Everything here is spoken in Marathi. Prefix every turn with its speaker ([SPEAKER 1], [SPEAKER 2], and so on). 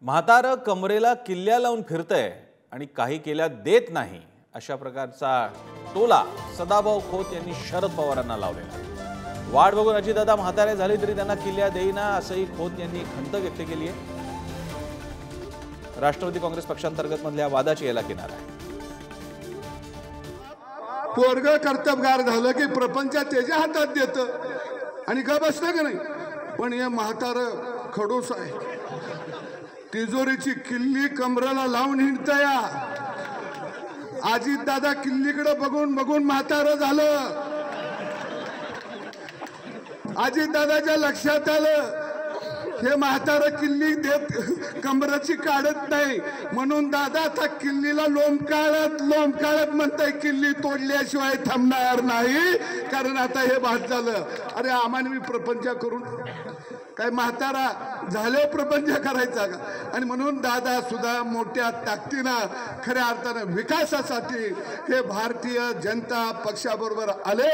[SPEAKER 1] म्हातारं कमरेला किल्ल्या लावून फिरतंय आणि काही केल्या देत नाही अशा प्रकारचा टोला सदाभाऊ खोत यांनी शरद पवारांना लावलेला। वाढ बघून अजितदादा म्हातारे झाले तरी त्यांना किल्ल्या देईना असंही खोत यांनी खंत व्यक्त केली आहे। राष्ट्रवादी काँग्रेस पक्षांतर्गत मधल्या वादाची याला किनार आहे।
[SPEAKER 2] पोरग कर्तबगार झालं की प्रपंच त्याच्या हातात देतं आणि ग बसतं का नाही। पण हे म्हातारं खडूस आहे, तिजोरीची किल्ली कमरेला लावून हिंडतया। अजितदादा किल्लीकडे बघून बघून म्हातारं झालं। अजितदादाच्या लक्षात आलं हे म्हातारं किल्ली देत कमराची काढत नाही, म्हणून दादा आता किल्लीला लोंबकाळत म्हणताय किल्ली तोडल्याशिवाय थांबणार नाही, कारण आता हे भात झालं। अरे आम्हाला मी प्रपंच करून काय म्हातारा झाले प्रपंच करायचा का? आणि म्हणून दादा सुद्धा मोठ्या ताकदीनं खऱ्या अर्थानं विकासासाठी हे भारतीय जनता पक्षाबरोबर आले।